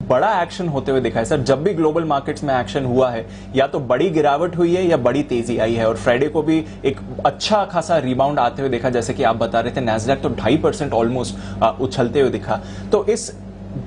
बड़ा एक्शन होते हुए दिखा है सर। जब भी ग्लोबल मार्केट्स में एक्शन हुआ है, या तो बड़ी गिरावट हुई है या बड़ी तेजी आई है, और फ्राइडे को भी एक अच्छा खासा रिबाउंड आते हुए देखा, जैसे कि आप बता रहे थे नैस्डैक तो 2.5% ऑलमोस्ट उछलते हुए दिखा। तो इस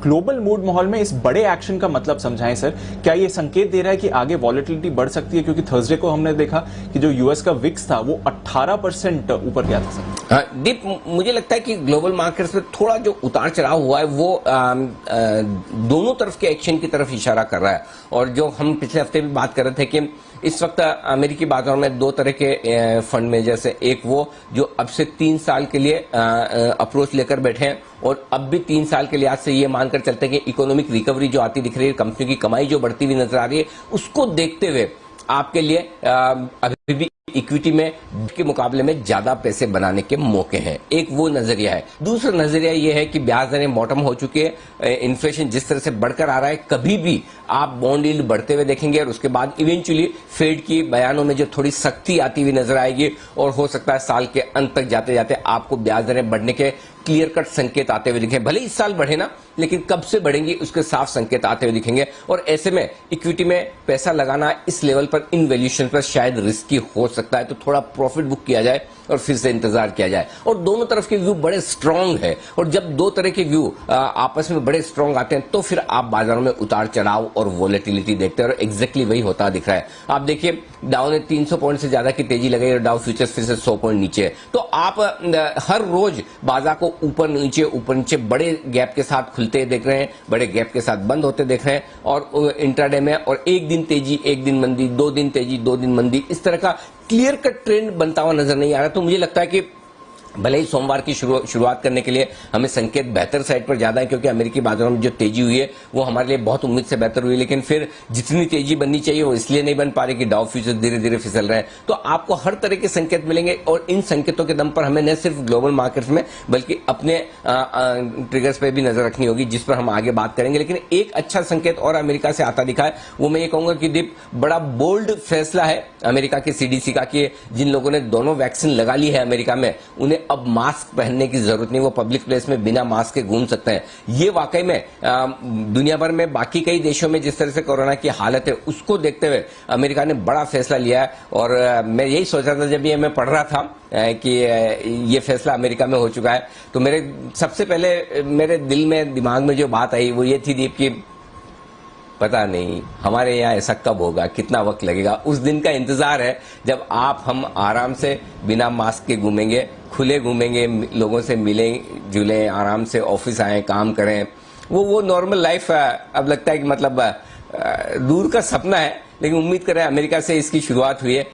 ग्लोबल मूड माहौल में इस बड़े एक्शन का मतलब समझाएं सर। क्या ये संकेत दे रहा है कि आगे वॉलेटिलिटी बढ़ सकती है? क्योंकि थर्सडे को हमने देखा कि जो यूएस का विक्स था वो 18% ऊपर गया था सर। हाँ दीप, मुझे लगता है कि ग्लोबल मार्केट्स में थोड़ा जो उतार चढ़ाव हुआ है वो दोनों तरफ के एक्शन की तरफ इशारा कर रहा है। और जो हम पिछले हफ्ते भी बात कर रहे थे कि इस वक्त अमेरिकी बाजारों में दो तरह के फंड में, जैसे एक वो जो अब से 3 साल के लिए अप्रोच लेकर बैठे हैं और अब भी 3 साल के लिहाज से ये मानकर चलते हैं कि इकोनॉमिक रिकवरी जो आती दिख रही है, कंपनी की कमाई जो बढ़ती हुई नजर आ रही है, उसको देखते हुए आपके लिए अभी भी इक्विटी में के मुकाबले में ज्यादा पैसे बनाने के मौके हैं। एक वो नजरिया है। दूसरा नजरिया ये है कि ब्याज दरें बॉटम हो चुकी है, इन्फ्लेशन जिस तरह से बढ़कर आ रहा है, कभी भी आप बॉन्ड यील्ड बढ़ते हुए देखेंगे और उसके बाद इवेंचुअली फेड की बयानों में जो थोड़ी सख्ती आती हुई नजर आएगी और हो सकता है साल के अंत तक जाते जाते आपको ब्याज दरें बढ़ने के क्लियर कट संकेत आते हुए दिखेंगे। भले इस साल बढ़े ना, लेकिन कब से बढ़ेंगी उसके साफ संकेत आते हुए दिखेंगे। और ऐसे में इक्विटी में पैसा लगाना इस लेवल पर, इन वैल्यूएशन पर शायद रिस्की हो सकता है। तो थोड़ा प्रॉफिट बुक किया जाए और फिर से इंतजार किया जाए। और दोनों तरफ के व्यू बड़े स्ट्रांग है, और जब दो तरह के व्यू आपस में बड़े स्ट्रांग आते हैं तो फिर आप बाजारों में उतार चढ़ाव और वोलेटिलिटी देखते हैं। और एग्जैक्टली वही होता दिख रहा है। आप देखिए डाउ ने 300 पॉइंट से ज्यादा की तेजी लगाई और डाउ फ्यूचर्स फिर से 100 पॉइंट नीचे है। तो आप हर रोज बाजार को ऊपर नीचे बड़े गैप के साथ खुलते देख रहे हैं, बड़े गैप के साथ बंद होते देख रहे हैं। और इंट्राडे में और एक दिन तेजी एक दिन मंदी, 2 दिन तेजी 2 दिन मंदी, इस तरह का क्लियर कट ट्रेंड बनता हुआ नजर नहीं आ रहा। तो मुझे लगता है कि भले ही सोमवार की शुरुआत करने के लिए हमें संकेत बेहतर साइड पर ज्यादा है, क्योंकि अमेरिकी बाजारों में जो तेजी हुई है वो हमारे लिए बहुत उम्मीद से बेहतर हुई, लेकिन फिर जितनी तेजी बननी चाहिए वो इसलिए नहीं बन पा रही कि डाउ फ्यूचर्स धीरे धीरे फिसल रहे हैं। तो आपको हर तरह के संकेत मिलेंगे और इन संकेतों के दम पर हमें न सिर्फ ग्लोबल मार्केट्स में बल्कि अपने ट्रिगर्स पर भी नजर रखनी होगी, जिस पर हम आगे बात करेंगे। लेकिन एक अच्छा संकेत और अमेरिका से आता दिखा है, वो मैं ये कहूंगा कि दीप बड़ा बोल्ड फैसला है अमेरिका के सीडीसी का कि जिन लोगों ने दोनों वैक्सीन लगा ली है अमेरिका में, उन्हें अब मास्क पहनने की जरूरत नहीं, वो पब्लिक प्लेस में बिना मास्क के घूम सकते हैं। ये वाकई में दुनिया भर में बाकी कई देशों में जिस तरह से कोरोना की हालत है उसको देखते हुए अमेरिका ने बड़ा फैसला लिया है। और मैं यही सोच रहा था जब ये मैं पढ़ रहा था कि ये फैसला अमेरिका में हो चुका है, तो मेरे सबसे पहले मेरे दिल में दिमाग में जो बात आई वो ये थी दीप की पता नहीं हमारे यहाँ ऐसा कब होगा, कितना वक्त लगेगा। उस दिन का इंतजार है जब आप हम आराम से बिना मास्क के घूमेंगे, खुले घूमेंगे, लोगों से मिलें जुलें, आराम से ऑफिस आए, काम करें। वो नॉर्मल लाइफ अब लगता है कि मतलब दूर का सपना है, लेकिन उम्मीद करें अमेरिका से इसकी शुरुआत हुई है।